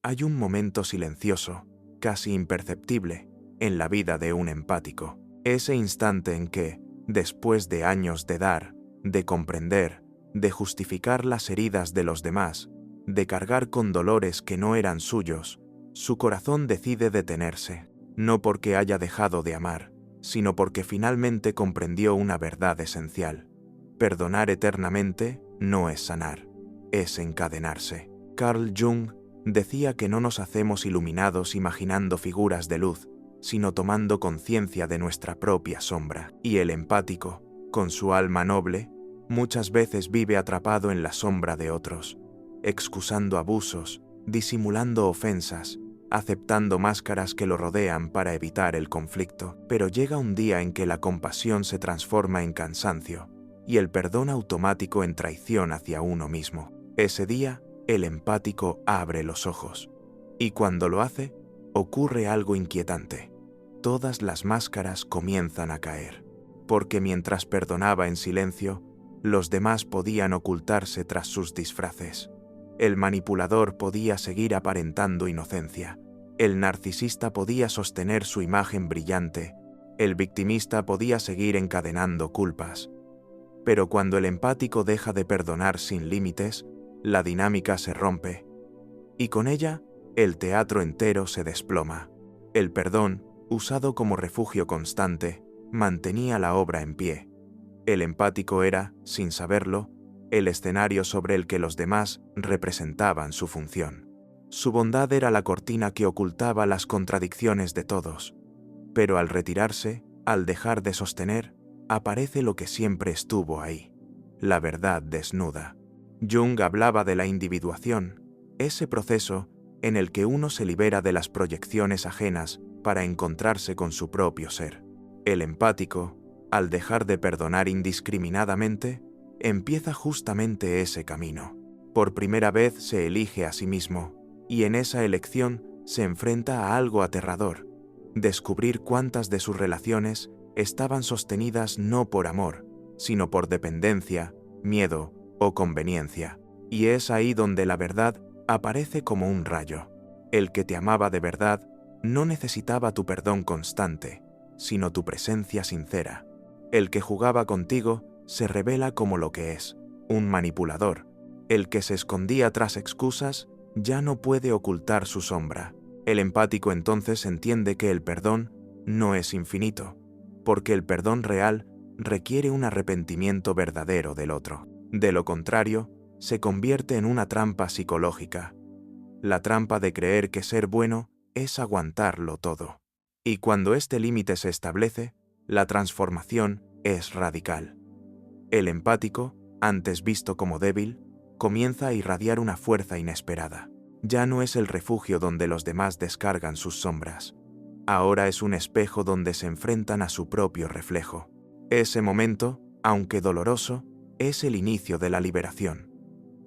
Hay un momento silencioso, casi imperceptible, en la vida de un empático. Ese instante en que, después de años de dar, de comprender, de justificar las heridas de los demás, de cargar con dolores que no eran suyos, su corazón decide detenerse, no porque haya dejado de amar, sino porque finalmente comprendió una verdad esencial. Perdonar eternamente no es sanar, es encadenarse. Carl Jung decía que no nos hacemos iluminados imaginando figuras de luz, sino tomando conciencia de nuestra propia sombra. Y el empático, con su alma noble, muchas veces vive atrapado en la sombra de otros, excusando abusos, disimulando ofensas, aceptando máscaras que lo rodean para evitar el conflicto. Pero llega un día en que la compasión se transforma en cansancio y el perdón automático en traición hacia uno mismo. Ese día, el empático abre los ojos. Y cuando lo hace, ocurre algo inquietante. Todas las máscaras comienzan a caer, porque mientras perdonaba en silencio, los demás podían ocultarse tras sus disfraces. El manipulador podía seguir aparentando inocencia. El narcisista podía sostener su imagen brillante. El victimista podía seguir encadenando culpas. Pero cuando el empático deja de perdonar sin límites, la dinámica se rompe. Y con ella, el teatro entero se desploma. El perdón, usado como refugio constante, mantenía la obra en pie. El empático era, sin saberlo, el escenario sobre el que los demás representaban su función. Su bondad era la cortina que ocultaba las contradicciones de todos. Pero al retirarse, al dejar de sostener, aparece lo que siempre estuvo ahí: la verdad desnuda. Jung hablaba de la individuación, ese proceso en el que uno se libera de las proyecciones ajenas para encontrarse con su propio ser. El empático, al dejar de perdonar indiscriminadamente, empieza justamente ese camino. Por primera vez se elige a sí mismo, y en esa elección se enfrenta a algo aterrador: descubrir cuántas de sus relaciones estaban sostenidas no por amor, sino por dependencia, miedo o conveniencia. Y es ahí donde la verdad aparece como un rayo. El que te amaba de verdad no necesitaba tu perdón constante, sino tu presencia sincera. El que jugaba contigo se revela como lo que es: un manipulador. El que se escondía tras excusas ya no puede ocultar su sombra. El empático entonces entiende que el perdón no es infinito, porque el perdón real requiere un arrepentimiento verdadero del otro. De lo contrario, se convierte en una trampa psicológica, la trampa de creer que ser bueno es aguantarlo todo. Y cuando este límite se establece, la transformación es radical. El empático, antes visto como débil, comienza a irradiar una fuerza inesperada. Ya no es el refugio donde los demás descargan sus sombras. Ahora es un espejo donde se enfrentan a su propio reflejo. Ese momento, aunque doloroso, es el inicio de la liberación.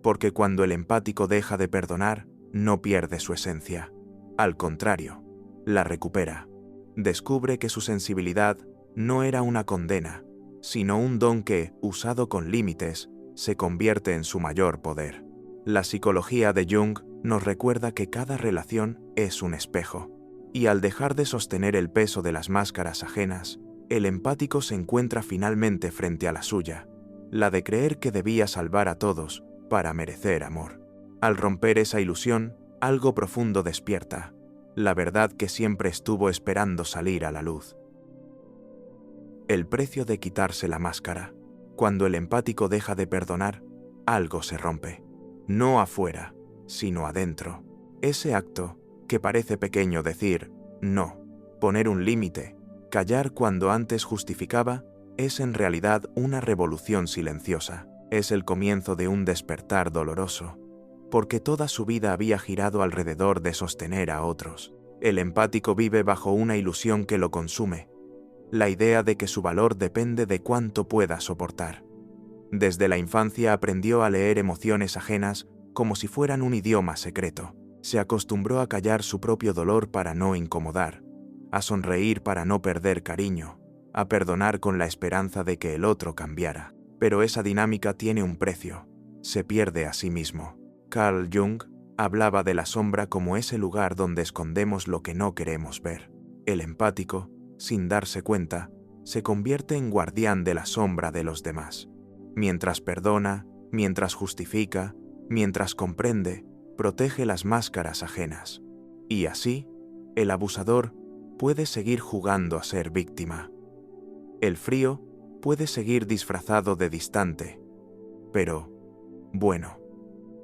Porque cuando el empático deja de perdonar, no pierde su esencia. Al contrario, la recupera. Descubre que su sensibilidad no era una condena, sino un don que, usado con límites, se convierte en su mayor poder. La psicología de Jung nos recuerda que cada relación es un espejo, y al dejar de sostener el peso de las máscaras ajenas, el empático se encuentra finalmente frente a la suya, la de creer que debía salvar a todos para merecer amor. Al romper esa ilusión, algo profundo despierta, la verdad que siempre estuvo esperando salir a la luz. El precio de quitarse la máscara. Cuando el empático deja de perdonar, algo se rompe. No afuera, sino adentro. Ese acto, que parece pequeño, decir no, poner un límite, callar cuando antes justificaba, es en realidad una revolución silenciosa. Es el comienzo de un despertar doloroso, porque toda su vida había girado alrededor de sostener a otros. El empático vive bajo una ilusión que lo consume, la idea de que su valor depende de cuánto pueda soportar. Desde la infancia aprendió a leer emociones ajenas como si fueran un idioma secreto. Se acostumbró a callar su propio dolor para no incomodar, a sonreír para no perder cariño, a perdonar con la esperanza de que el otro cambiara. Pero esa dinámica tiene un precio: se pierde a sí mismo. Carl Jung hablaba de la sombra como ese lugar donde escondemos lo que no queremos ver. El empático, sin darse cuenta, se convierte en guardián de la sombra de los demás. Mientras perdona, mientras justifica, mientras comprende, protege las máscaras ajenas. Y así, el abusador puede seguir jugando a ser víctima. El frío puede seguir disfrazado de distante, pero, bueno,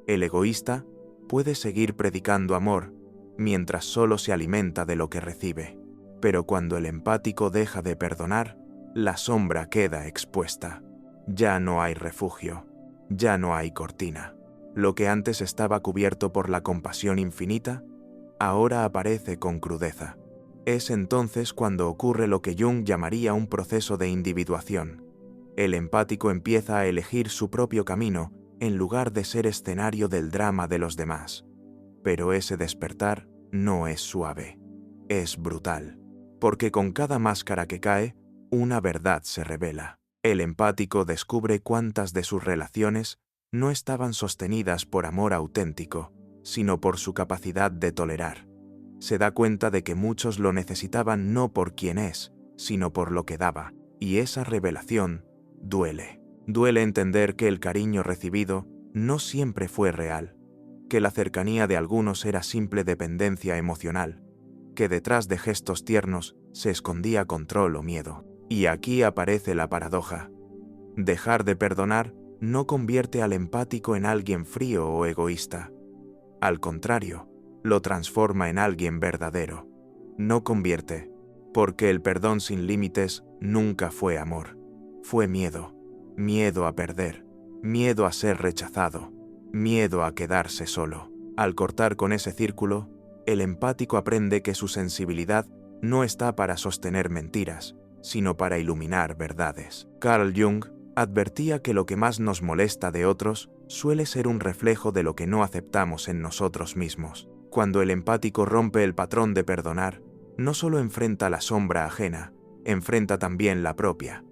el egoísta puede seguir predicando amor mientras solo se alimenta de lo que recibe. Pero cuando el empático deja de perdonar, la sombra queda expuesta. Ya no hay refugio, ya no hay cortina. Lo que antes estaba cubierto por la compasión infinita, ahora aparece con crudeza. Es entonces cuando ocurre lo que Jung llamaría un proceso de individuación. El empático empieza a elegir su propio camino en lugar de ser escenario del drama de los demás. Pero ese despertar no es suave, es brutal, porque con cada máscara que cae, una verdad se revela. El empático descubre cuántas de sus relaciones no estaban sostenidas por amor auténtico, sino por su capacidad de tolerar. Se da cuenta de que muchos lo necesitaban no por quien es, sino por lo que daba, y esa revelación duele. Duele entender que el cariño recibido no siempre fue real, que la cercanía de algunos era simple dependencia emocional, que detrás de gestos tiernos se escondía control o miedo. Y aquí aparece la paradoja. Dejar de perdonar no convierte al empático en alguien frío o egoísta. Al contrario, lo transforma en alguien verdadero. No convierte, porque el perdón sin límites nunca fue amor. Fue miedo. Miedo a perder, miedo a ser rechazado, miedo a quedarse solo. Al cortar con ese círculo, el empático aprende que su sensibilidad no está para sostener mentiras, sino para iluminar verdades. Carl Jung advertía que lo que más nos molesta de otros suele ser un reflejo de lo que no aceptamos en nosotros mismos. Cuando el empático rompe el patrón de perdonar, no solo enfrenta la sombra ajena, enfrenta también la propia.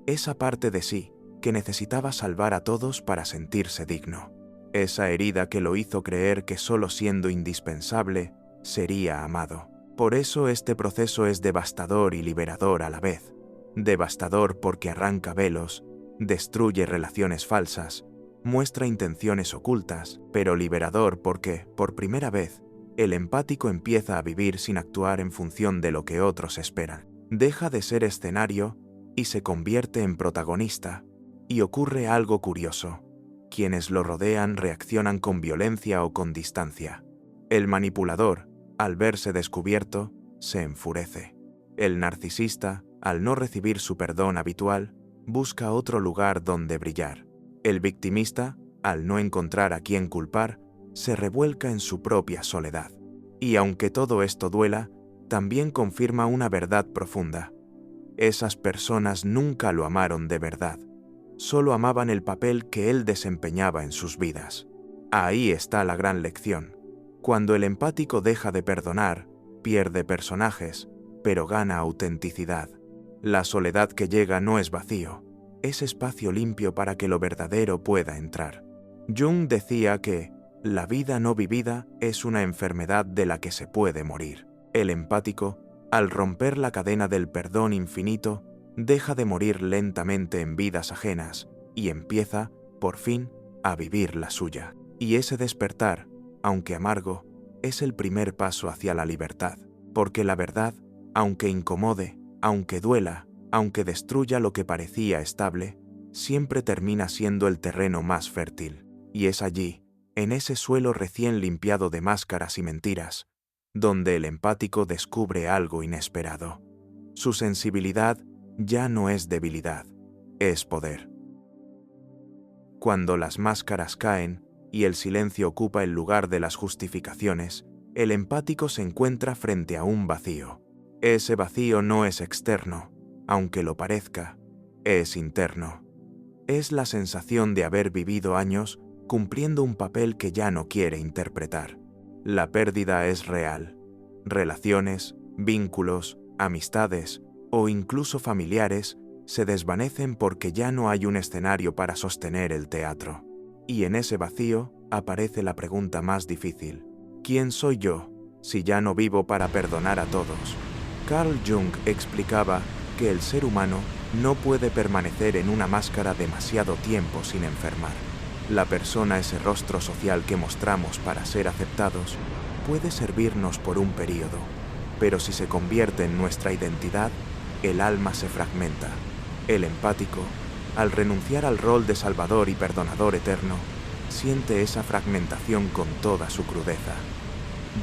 Esa parte de sí que necesitaba salvar a todos para sentirse digno. Esa herida que lo hizo creer que solo siendo indispensable sería amado. Por eso este proceso es devastador y liberador a la vez. Devastador porque arranca velos, destruye relaciones falsas, muestra intenciones ocultas, pero liberador porque, por primera vez, el empático empieza a vivir sin actuar en función de lo que otros esperan. Deja de ser escenario y se convierte en protagonista. Y ocurre algo curioso. Quienes lo rodean reaccionan con violencia o con distancia. El manipulador, al verse descubierto, se enfurece. El narcisista, al no recibir su perdón habitual, busca otro lugar donde brillar. El victimista, al no encontrar a quien culpar, se revuelca en su propia soledad. Y aunque todo esto duela, también confirma una verdad profunda. Esas personas nunca lo amaron de verdad. Solo amaban el papel que él desempeñaba en sus vidas. Ahí está la gran lección. Cuando el empático deja de perdonar, pierde personajes, pero gana autenticidad. La soledad que llega no es vacío, es espacio limpio para que lo verdadero pueda entrar. Jung decía que la vida no vivida es una enfermedad de la que se puede morir. El empático, al romper la cadena del perdón infinito, deja de morir lentamente en vidas ajenas y empieza, por fin, a vivir la suya. Y ese despertar, aunque amargo, es el primer paso hacia la libertad, porque la verdad, aunque incomode, aunque duela, aunque destruya lo que parecía estable, siempre termina siendo el terreno más fértil. Y es allí, en ese suelo recién limpiado de máscaras y mentiras, donde el empático descubre algo inesperado. Su sensibilidad ya no es debilidad, es poder. Cuando las máscaras caen y el silencio ocupa el lugar de las justificaciones, el empático se encuentra frente a un vacío. Ese vacío no es externo, aunque lo parezca, es interno. Es la sensación de haber vivido años cumpliendo un papel que ya no quiere interpretar. La pérdida es real. Relaciones, vínculos, amistades o incluso familiares se desvanecen porque ya no hay un escenario para sostener el teatro. Y en ese vacío, aparece la pregunta más difícil. ¿Quién soy yo, si ya no vivo para perdonar a todos? Carl Jung explicaba que el ser humano no puede permanecer en una máscara demasiado tiempo sin enfermar. La persona, ese rostro social que mostramos para ser aceptados, puede servirnos por un periodo, pero si se convierte en nuestra identidad, el alma se fragmenta. El empático, al renunciar al rol de salvador y perdonador eterno, siente esa fragmentación con toda su crudeza.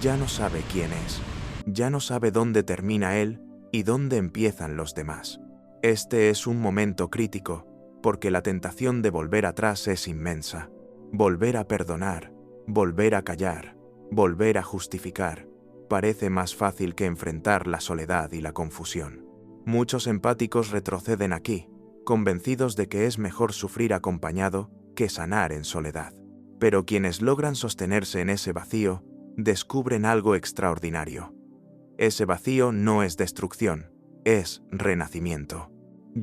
Ya no sabe quién es, ya no sabe dónde termina él y dónde empiezan los demás. Este es un momento crítico, porque la tentación de volver atrás es inmensa. Volver a perdonar, volver a callar, volver a justificar, parece más fácil que enfrentar la soledad y la confusión. Muchos empáticos retroceden aquí, convencidos de que es mejor sufrir acompañado que sanar en soledad. Pero quienes logran sostenerse en ese vacío, descubren algo extraordinario. Ese vacío no es destrucción, es renacimiento.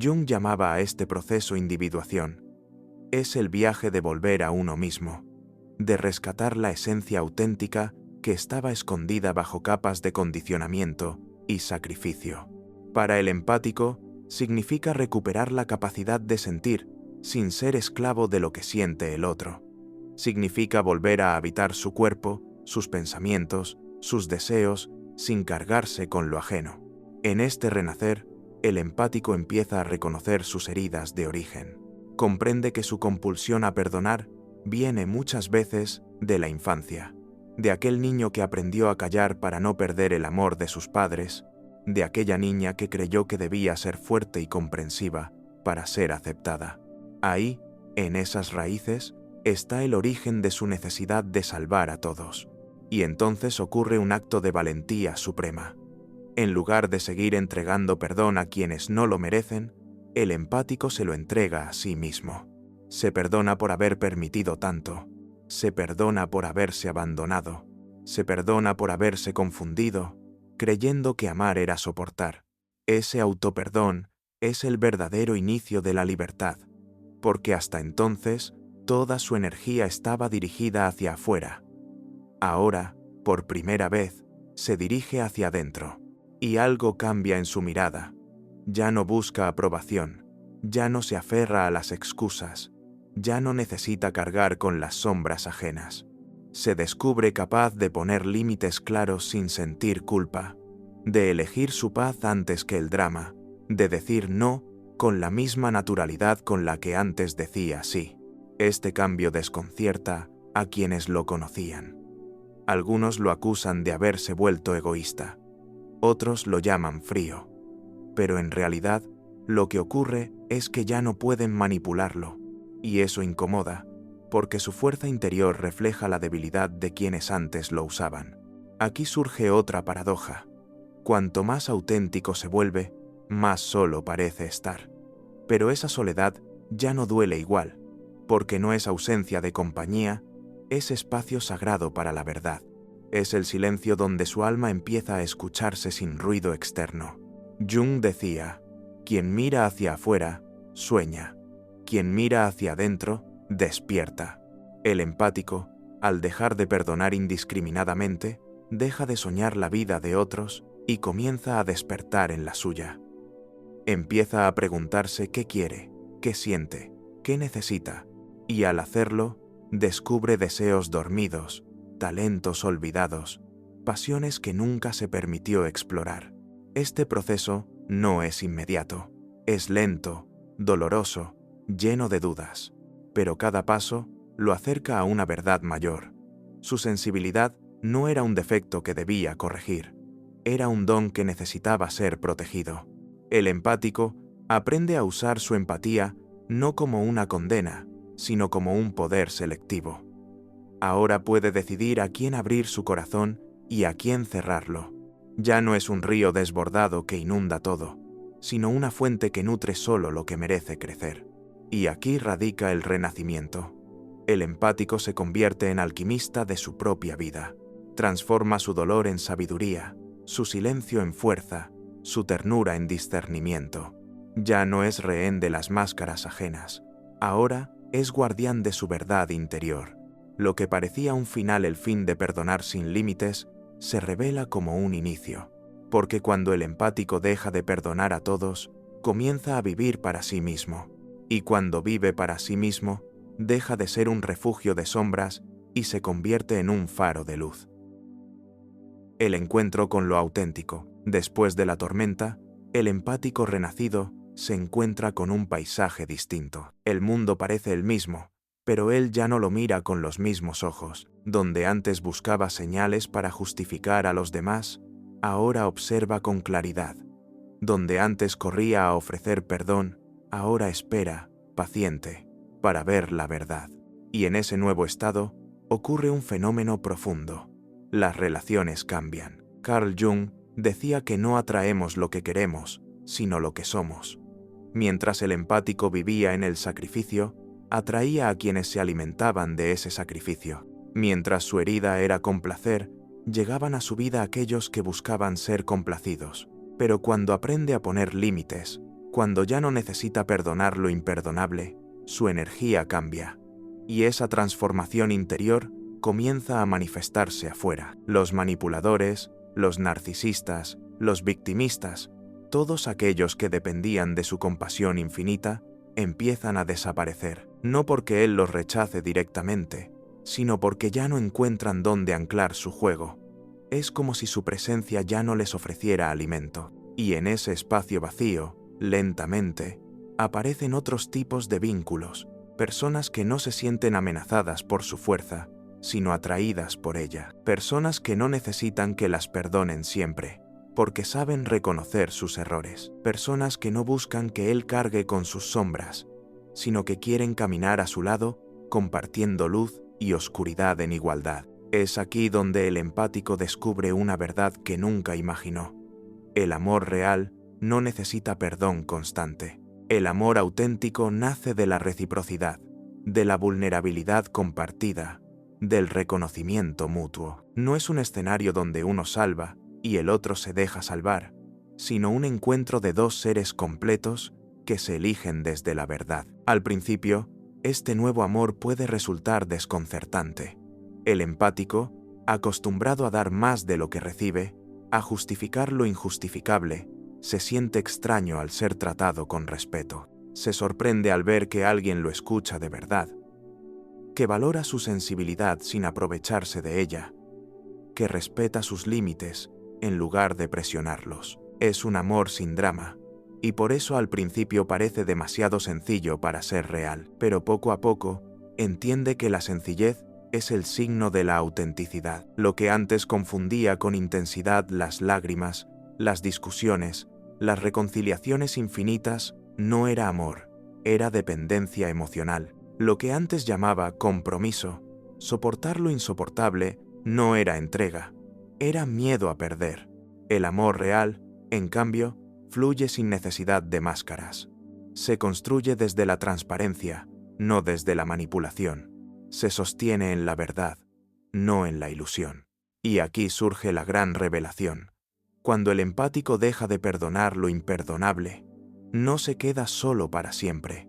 Jung llamaba a este proceso individuación. Es el viaje de volver a uno mismo, de rescatar la esencia auténtica que estaba escondida bajo capas de condicionamiento y sacrificio. Para el empático, significa recuperar la capacidad de sentir sin ser esclavo de lo que siente el otro. Significa volver a habitar su cuerpo, sus pensamientos, sus deseos, sin cargarse con lo ajeno. En este renacer, el empático empieza a reconocer sus heridas de origen. Comprende que su compulsión a perdonar viene muchas veces de la infancia, de aquel niño que aprendió a callar para no perder el amor de sus padres, de aquella niña que creyó que debía ser fuerte y comprensiva para ser aceptada. Ahí, en esas raíces, está el origen de su necesidad de salvar a todos. Y entonces ocurre un acto de valentía suprema. En lugar de seguir entregando perdón a quienes no lo merecen, el empático se lo entrega a sí mismo. Se perdona por haber permitido tanto, se perdona por haberse abandonado, se perdona por haberse confundido, creyendo que amar era soportar. Ese autoperdón es el verdadero inicio de la libertad, porque hasta entonces toda su energía estaba dirigida hacia afuera. Ahora, por primera vez, se dirige hacia adentro, y algo cambia en su mirada. Ya no busca aprobación, ya no se aferra a las excusas, ya no necesita cargar con las sombras ajenas. Se descubre capaz de poner límites claros sin sentir culpa, de elegir su paz antes que el drama, de decir no con la misma naturalidad con la que antes decía sí. Este cambio desconcierta a quienes lo conocían. Algunos lo acusan de haberse vuelto egoísta, otros lo llaman frío, pero en realidad lo que ocurre es que ya no pueden manipularlo, y eso incomoda, porque su fuerza interior refleja la debilidad de quienes antes lo usaban. Aquí surge otra paradoja. Cuanto más auténtico se vuelve, más solo parece estar. Pero esa soledad ya no duele igual, porque no es ausencia de compañía, es espacio sagrado para la verdad. Es el silencio donde su alma empieza a escucharse sin ruido externo. Jung decía, quien mira hacia afuera, sueña. Quien mira hacia adentro, despierta. El empático, al dejar de perdonar indiscriminadamente, deja de soñar la vida de otros y comienza a despertar en la suya. Empieza a preguntarse qué quiere, qué siente, qué necesita, y al hacerlo, descubre deseos dormidos, talentos olvidados, pasiones que nunca se permitió explorar. Este proceso no es inmediato, es lento, doloroso, lleno de dudas, pero cada paso lo acerca a una verdad mayor. Su sensibilidad no era un defecto que debía corregir, era un don que necesitaba ser protegido. El empático aprende a usar su empatía no como una condena, sino como un poder selectivo. Ahora puede decidir a quién abrir su corazón y a quién cerrarlo. Ya no es un río desbordado que inunda todo, sino una fuente que nutre solo lo que merece crecer. Y aquí radica el renacimiento. El empático se convierte en alquimista de su propia vida. Transforma su dolor en sabiduría, su silencio en fuerza, su ternura en discernimiento. Ya no es rehén de las máscaras ajenas. Ahora es guardián de su verdad interior. lo que parecía un final, el fin de perdonar sin límites, se revela como un inicio. Porque cuando el empático deja de perdonar a todos, comienza a vivir para sí mismo. Y cuando vive para sí mismo, deja de ser un refugio de sombras y se convierte en un faro de luz. El encuentro con lo auténtico. Después de la tormenta, el empático renacido se encuentra con un paisaje distinto. El mundo parece el mismo, pero él ya no lo mira con los mismos ojos. Donde antes buscaba señales para justificar a los demás, ahora observa con claridad. Donde antes corría a ofrecer perdón, ahora espera, paciente, para ver la verdad. Y en ese nuevo estado ocurre un fenómeno profundo. Las relaciones cambian. Carl Jung decía que no atraemos lo que queremos, sino lo que somos. Mientras el empático vivía en el sacrificio, atraía a quienes se alimentaban de ese sacrificio. Mientras su herida era complacer, llegaban a su vida aquellos que buscaban ser complacidos. Pero cuando aprende a poner límites, cuando ya no necesita perdonar lo imperdonable, su energía cambia. Y esa transformación interior comienza a manifestarse afuera. Los manipuladores, los narcisistas, los victimistas, todos aquellos que dependían de su compasión infinita, empiezan a desaparecer, no porque él los rechace directamente, sino porque ya no encuentran dónde anclar su juego. Es como si su presencia ya no les ofreciera alimento. Y en ese espacio vacío, lentamente, aparecen otros tipos de vínculos, personas que no se sienten amenazadas por su fuerza, sino atraídas por ella. Personas que no necesitan que las perdonen siempre, porque saben reconocer sus errores. Personas que no buscan que él cargue con sus sombras, sino que quieren caminar a su lado, compartiendo luz y oscuridad en igualdad. Es aquí donde el empático descubre una verdad que nunca imaginó. El amor real no necesita perdón constante. El amor auténtico nace de la reciprocidad, de la vulnerabilidad compartida, del reconocimiento mutuo. No es un escenario donde uno salva y el otro se deja salvar, sino un encuentro de dos seres completos que se eligen desde la verdad. Al principio, este nuevo amor puede resultar desconcertante. El empático, acostumbrado a dar más de lo que recibe, a justificar lo injustificable, se siente extraño al ser tratado con respeto. Se sorprende al ver que alguien lo escucha de verdad, que valora su sensibilidad sin aprovecharse de ella, que respeta sus límites en lugar de presionarlos. Es un amor sin drama, y por eso al principio parece demasiado sencillo para ser real, pero poco a poco entiende que la sencillez es el signo de la autenticidad. Lo que antes confundía con intensidad las lágrimas, las discusiones, las reconciliaciones infinitas, no era amor, era dependencia emocional. Lo que antes llamaba compromiso, soportar lo insoportable, no era entrega, era miedo a perder. El amor real, en cambio, fluye sin necesidad de máscaras. Se construye desde la transparencia, no desde la manipulación. Se sostiene en la verdad, no en la ilusión. Y aquí surge la gran revelación. Cuando el empático deja de perdonar lo imperdonable, no se queda solo para siempre.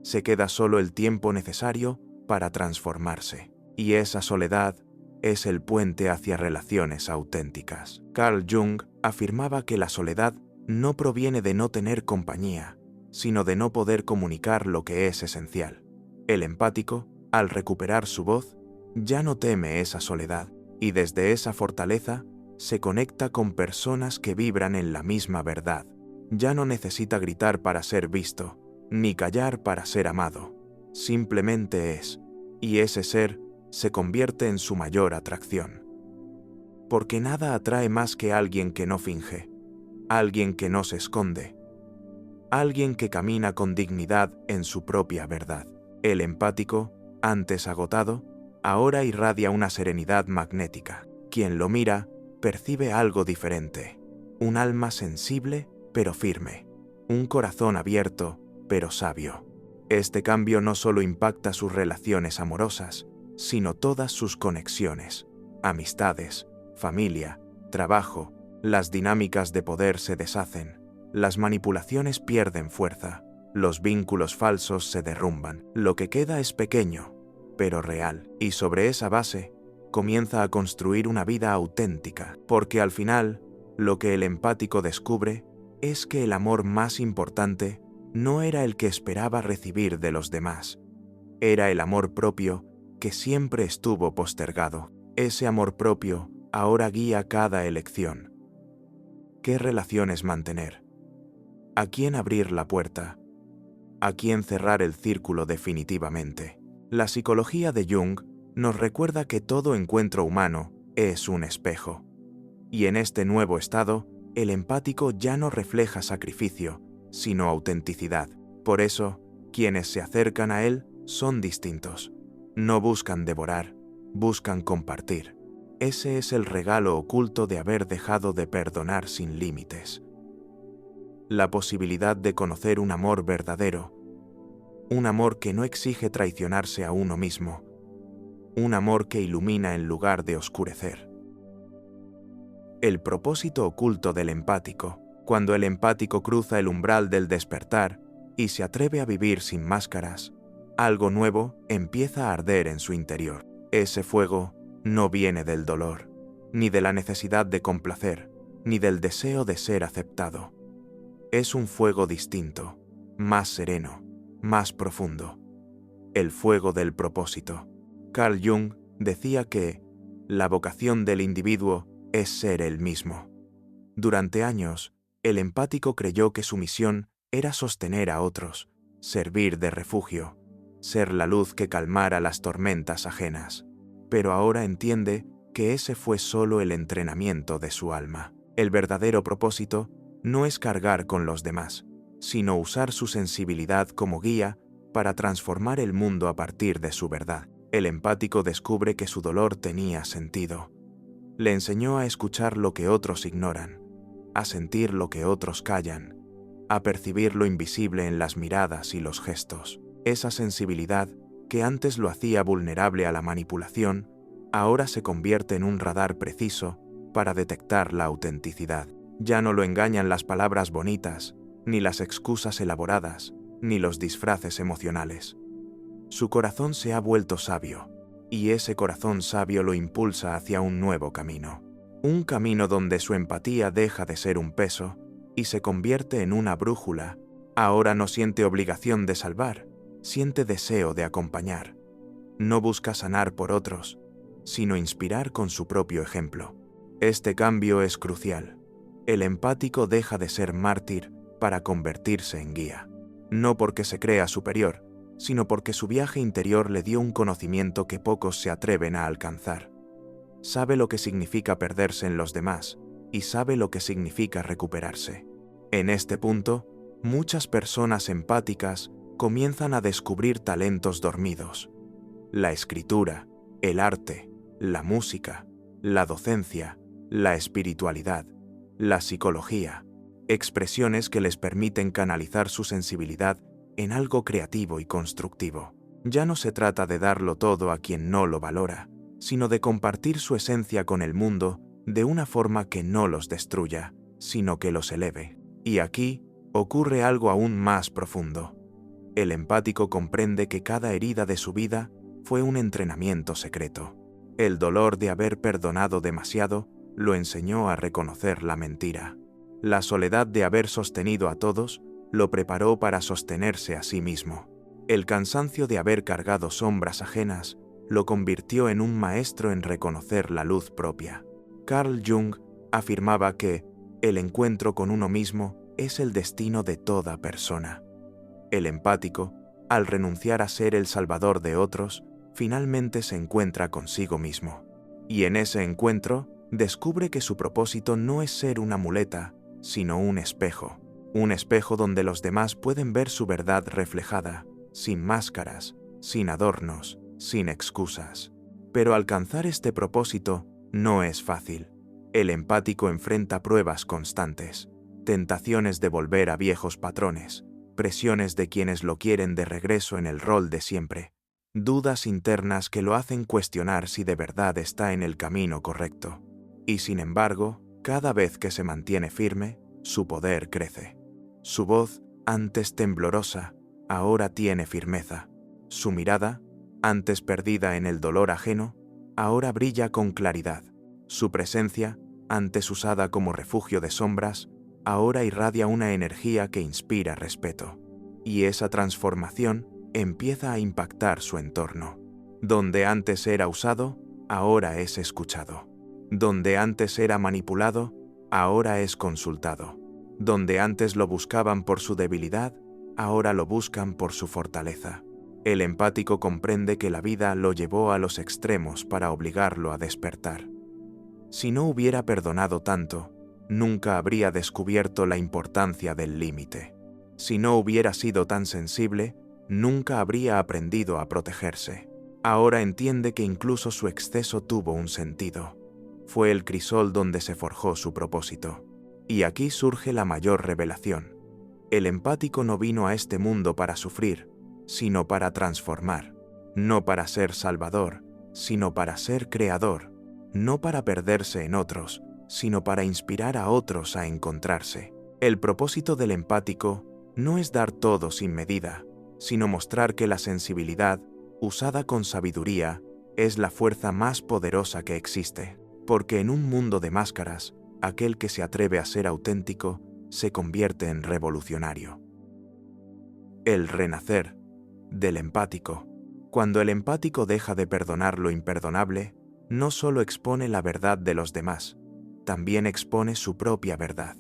Se queda solo el tiempo necesario para transformarse. Y esa soledad es el puente hacia relaciones auténticas. Carl Jung afirmaba que la soledad no proviene de no tener compañía, sino de no poder comunicar lo que es esencial. El empático, al recuperar su voz, ya no teme esa soledad, y desde esa fortaleza se conecta con personas que vibran en la misma verdad. Ya no necesita gritar para ser visto, ni callar para ser amado. Simplemente es, y ese ser se convierte en su mayor atracción. Porque nada atrae más que alguien que no finge, alguien que no se esconde, alguien que camina con dignidad en su propia verdad. El empático, antes agotado, ahora irradia una serenidad magnética. Quien lo mira, percibe algo diferente. Un alma sensible, pero firme. Un corazón abierto, pero sabio. Este cambio no solo impacta sus relaciones amorosas, sino todas sus conexiones, amistades, familia, trabajo. Las dinámicas de poder se deshacen, las manipulaciones pierden fuerza, los vínculos falsos se derrumban. Lo que queda es pequeño, pero real. Y sobre esa base, comienza a construir una vida auténtica, porque al final, lo que el empático descubre es que el amor más importante no era el que esperaba recibir de los demás, era el amor propio que siempre estuvo postergado. Ese amor propio ahora guía cada elección. ¿Qué relaciones mantener? ¿A quién abrir la puerta? ¿A quién cerrar el círculo definitivamente? La psicología de Jung nos recuerda que todo encuentro humano es un espejo. Y en este nuevo estado, el empático ya no refleja sacrificio, sino autenticidad. Por eso, quienes se acercan a él son distintos. No buscan devorar, buscan compartir. Ese es el regalo oculto de haber dejado de perdonar sin límites. La posibilidad de conocer un amor verdadero, un amor que no exige traicionarse a uno mismo, un amor que ilumina en lugar de oscurecer. El propósito oculto del empático. Cuando el empático cruza el umbral del despertar y se atreve a vivir sin máscaras, algo nuevo empieza a arder en su interior. Ese fuego no viene del dolor, ni de la necesidad de complacer, ni del deseo de ser aceptado. Es un fuego distinto, más sereno, más profundo. El fuego del propósito. Carl Jung decía que la vocación del individuo es ser él mismo. Durante años, el empático creyó que su misión era sostener a otros, servir de refugio, ser la luz que calmara las tormentas ajenas. Pero ahora entiende que ese fue solo el entrenamiento de su alma. El verdadero propósito no es cargar con los demás, sino usar su sensibilidad como guía para transformar el mundo a partir de su verdad. El empático descubre que su dolor tenía sentido. Le enseñó a escuchar lo que otros ignoran, a sentir lo que otros callan, a percibir lo invisible en las miradas y los gestos. Esa sensibilidad, que antes lo hacía vulnerable a la manipulación, ahora se convierte en un radar preciso para detectar la autenticidad. Ya no lo engañan las palabras bonitas, ni las excusas elaboradas, ni los disfraces emocionales. Su corazón se ha vuelto sabio, y ese corazón sabio lo impulsa hacia un nuevo camino. Un camino donde su empatía deja de ser un peso y se convierte en una brújula. Ahora no siente obligación de salvar, siente deseo de acompañar. No busca sanar por otros, sino inspirar con su propio ejemplo. Este cambio es crucial. El empático deja de ser mártir para convertirse en guía. No porque se crea superior, sino porque su viaje interior le dio un conocimiento que pocos se atreven a alcanzar. Sabe lo que significa perderse en los demás y sabe lo que significa recuperarse. En este punto, muchas personas empáticas comienzan a descubrir talentos dormidos. La escritura, el arte, la música, la docencia, la espiritualidad, la psicología, expresiones que les permiten canalizar su sensibilidad en algo creativo y constructivo. Ya no se trata de darlo todo a quien no lo valora, sino de compartir su esencia con el mundo de una forma que no los destruya, sino que los eleve. Y aquí ocurre algo aún más profundo. El empático comprende que cada herida de su vida fue un entrenamiento secreto. El dolor de haber perdonado demasiado lo enseñó a reconocer la mentira. La soledad de haber sostenido a todos lo preparó para sostenerse a sí mismo. El cansancio de haber cargado sombras ajenas lo convirtió en un maestro en reconocer la luz propia. Carl Jung afirmaba que el encuentro con uno mismo es el destino de toda persona. El empático, al renunciar a ser el salvador de otros, finalmente se encuentra consigo mismo. Y en ese encuentro, descubre que su propósito no es ser una muleta, sino un espejo donde los demás pueden ver su verdad reflejada, sin máscaras, sin adornos, sin excusas. Pero alcanzar este propósito no es fácil. El empático enfrenta pruebas constantes, tentaciones de volver a viejos patrones, presiones de quienes lo quieren de regreso en el rol de siempre, dudas internas que lo hacen cuestionar si de verdad está en el camino correcto. Y sin embargo, cada vez que se mantiene firme, su poder crece. Su voz, antes temblorosa, ahora tiene firmeza. Su mirada, Antes perdida en el dolor ajeno, ahora brilla con claridad. Su presencia, antes usada como refugio de sombras, ahora irradia una energía que inspira respeto. Y esa transformación empieza a impactar su entorno. Donde antes era usado, ahora es escuchado. Donde antes era manipulado, ahora es consultado. Donde antes lo buscaban por su debilidad, ahora lo buscan por su fortaleza. El empático comprende que la vida lo llevó a los extremos para obligarlo a despertar. Si no hubiera perdonado tanto, nunca habría descubierto la importancia del límite. Si no hubiera sido tan sensible, nunca habría aprendido a protegerse. Ahora entiende que incluso su exceso tuvo un sentido. Fue el crisol donde se forjó su propósito. Y aquí surge la mayor revelación. El empático no vino a este mundo para sufrir, sino para transformar. No para ser salvador, sino para ser creador. No para perderse en otros, sino para inspirar a otros a encontrarse. El propósito del empático no es dar todo sin medida, sino mostrar que la sensibilidad, usada con sabiduría, es la fuerza más poderosa que existe. Porque en un mundo de máscaras, aquel que se atreve a ser auténtico se convierte en revolucionario. El renacer del empático. Cuando el empático deja de perdonar lo imperdonable, no solo expone la verdad de los demás, también expone su propia verdad.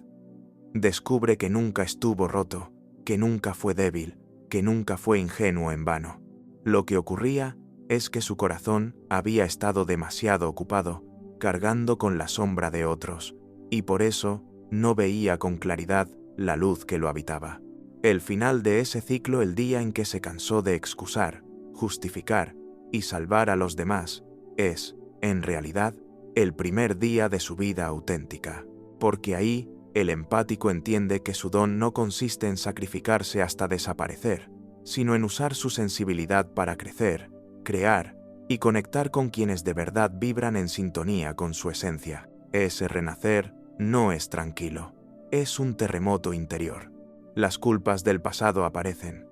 Descubre que nunca estuvo roto, que nunca fue débil, que nunca fue ingenuo en vano. Lo que ocurría es que su corazón había estado demasiado ocupado, cargando con la sombra de otros, y por eso no veía con claridad la luz que lo habitaba. El final de ese ciclo, el día en que se cansó de excusar, justificar y salvar a los demás, es, en realidad, el primer día de su vida auténtica, porque ahí el empático entiende que su don no consiste en sacrificarse hasta desaparecer, sino en usar su sensibilidad para crecer, crear y conectar con quienes de verdad vibran en sintonía con su esencia. Ese renacer no es tranquilo, es un terremoto interior. Las culpas del pasado aparecen.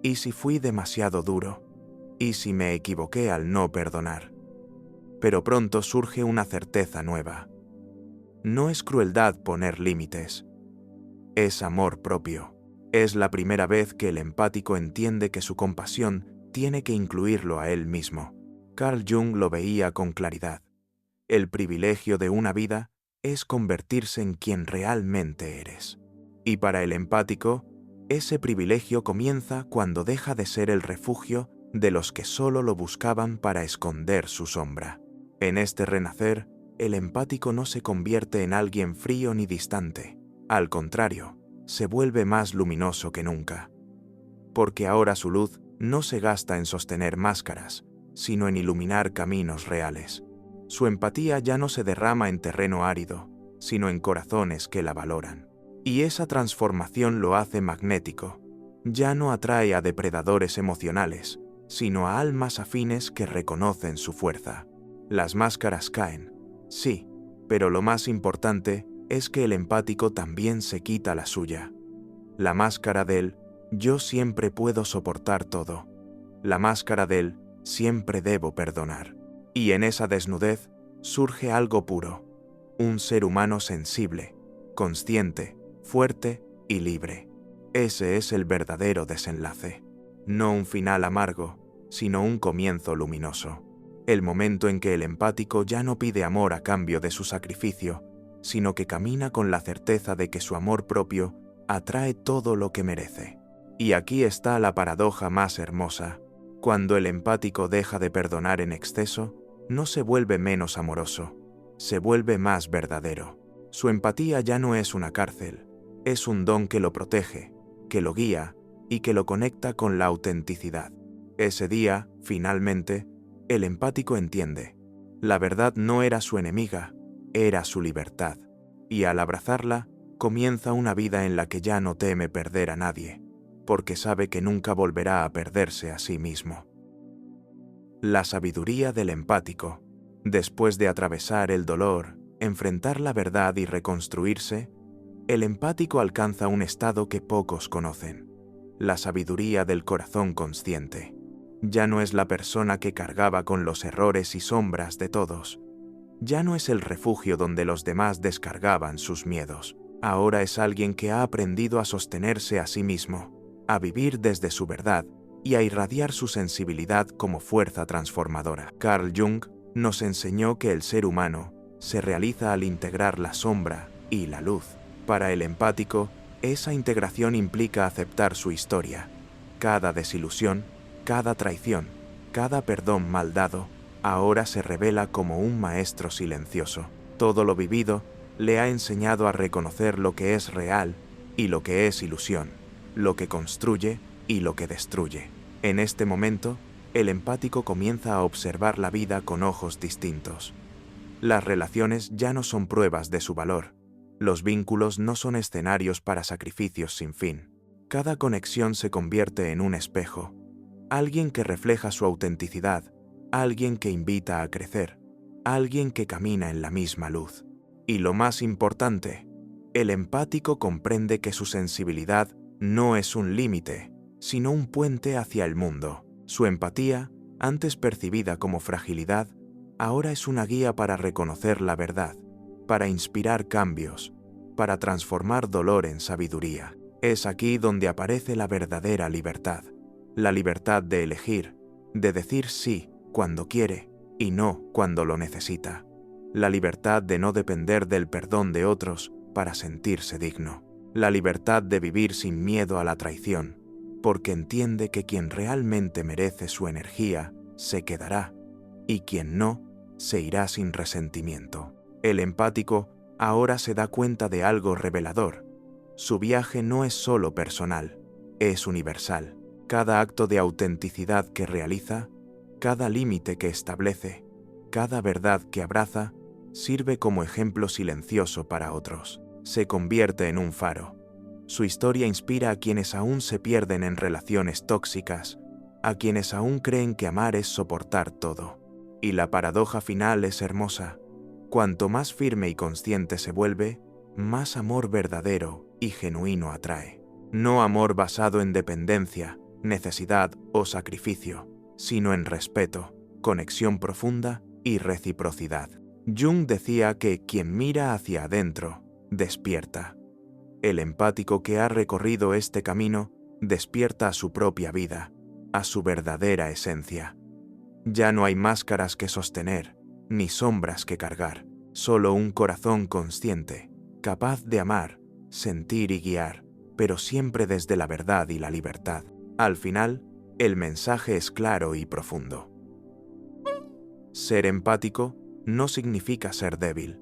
¿Y si fui demasiado duro? ¿Y si me equivoqué al no perdonar? Pero pronto surge una certeza nueva. No es crueldad poner límites, es amor propio. Es la primera vez que el empático entiende que su compasión tiene que incluirlo a él mismo. Carl Jung lo veía con claridad. El privilegio de una vida es convertirse en quien realmente eres. Y para el empático, ese privilegio comienza cuando deja de ser el refugio de los que solo lo buscaban para esconder su sombra. En este renacer, el empático no se convierte en alguien frío ni distante. Al contrario, se vuelve más luminoso que nunca. Porque ahora su luz no se gasta en sostener máscaras, sino en iluminar caminos reales. Su empatía ya no se derrama en terreno árido, sino en corazones que la valoran. Y esa transformación lo hace magnético. Ya no atrae a depredadores emocionales, sino a almas afines que reconocen su fuerza. Las máscaras caen, sí, pero lo más importante es que el empático también se quita la suya. La máscara del yo siempre puedo soportar todo. La máscara del siempre debo perdonar. Y en esa desnudez surge algo puro, un ser humano sensible, consciente, fuerte y libre. Ese es el verdadero desenlace. No un final amargo, sino un comienzo luminoso. El momento en que el empático ya no pide amor a cambio de su sacrificio, sino que camina con la certeza de que su amor propio atrae todo lo que merece. Y aquí está la paradoja más hermosa. Cuando el empático deja de perdonar en exceso, no se vuelve menos amoroso, se vuelve más verdadero. Su empatía ya no es una cárcel, es un don que lo protege, que lo guía y que lo conecta con la autenticidad. Ese día, finalmente, el empático entiende. La verdad no era su enemiga, era su libertad. Y al abrazarla, comienza una vida en la que ya no teme perder a nadie, porque sabe que nunca volverá a perderse a sí mismo. La sabiduría del empático. Después de atravesar el dolor, enfrentar la verdad y reconstruirse, el empático alcanza un estado que pocos conocen: la sabiduría del corazón consciente. Ya no es la persona que cargaba con los errores y sombras de todos. Ya no es el refugio donde los demás descargaban sus miedos. Ahora es alguien que ha aprendido a sostenerse a sí mismo, a vivir desde su verdad y a irradiar su sensibilidad como fuerza transformadora. Carl Jung nos enseñó que el ser humano se realiza al integrar la sombra y la luz. Para el empático, esa integración implica aceptar su historia. Cada desilusión, cada traición, cada perdón mal dado, ahora se revela como un maestro silencioso. Todo lo vivido le ha enseñado a reconocer lo que es real y lo que es ilusión, lo que construye y lo que destruye. En este momento, el empático comienza a observar la vida con ojos distintos. Las relaciones ya no son pruebas de su valor. Los vínculos no son escenarios para sacrificios sin fin. Cada conexión se convierte en un espejo, alguien que refleja su autenticidad, alguien que invita a crecer, alguien que camina en la misma luz. Y lo más importante, el empático comprende que su sensibilidad no es un límite, sino un puente hacia el mundo. Su empatía, antes percibida como fragilidad, ahora es una guía para reconocer la verdad, para inspirar cambios, para transformar dolor en sabiduría. Es aquí donde aparece la verdadera libertad. La libertad de elegir, de decir sí cuando quiere y no cuando lo necesita. La libertad de no depender del perdón de otros para sentirse digno. La libertad de vivir sin miedo a la traición, porque entiende que quien realmente merece su energía se quedará y quien no se irá sin resentimiento. El empático ahora se da cuenta de algo revelador. Su viaje no es solo personal, es universal. Cada acto de autenticidad que realiza, cada límite que establece, cada verdad que abraza, sirve como ejemplo silencioso para otros. Se convierte en un faro. Su historia inspira a quienes aún se pierden en relaciones tóxicas, a quienes aún creen que amar es soportar todo. Y la paradoja final es hermosa. Cuanto más firme y consciente se vuelve, más amor verdadero y genuino atrae. No amor basado en dependencia, necesidad o sacrificio, sino en respeto, conexión profunda y reciprocidad. Jung decía que quien mira hacia adentro, despierta. El empático que ha recorrido este camino, despierta a su propia vida, a su verdadera esencia. Ya no hay máscaras que sostener, ni sombras que cargar, solo un corazón consciente, capaz de amar, sentir y guiar, pero siempre desde la verdad y la libertad. Al final, el mensaje es claro y profundo. Ser empático no significa ser débil.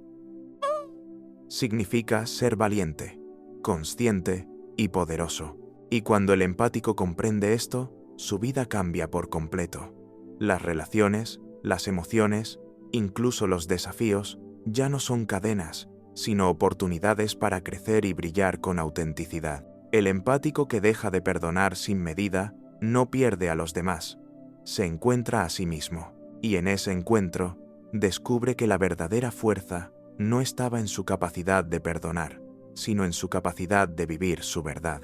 Significa ser valiente, consciente y poderoso. Y cuando el empático comprende esto, su vida cambia por completo. Las relaciones, las emociones, incluso los desafíos, ya no son cadenas, sino oportunidades para crecer y brillar con autenticidad. El empático que deja de perdonar sin medida no pierde a los demás, se encuentra a sí mismo, y en ese encuentro descubre que la verdadera fuerza no estaba en su capacidad de perdonar, sino en su capacidad de vivir su verdad.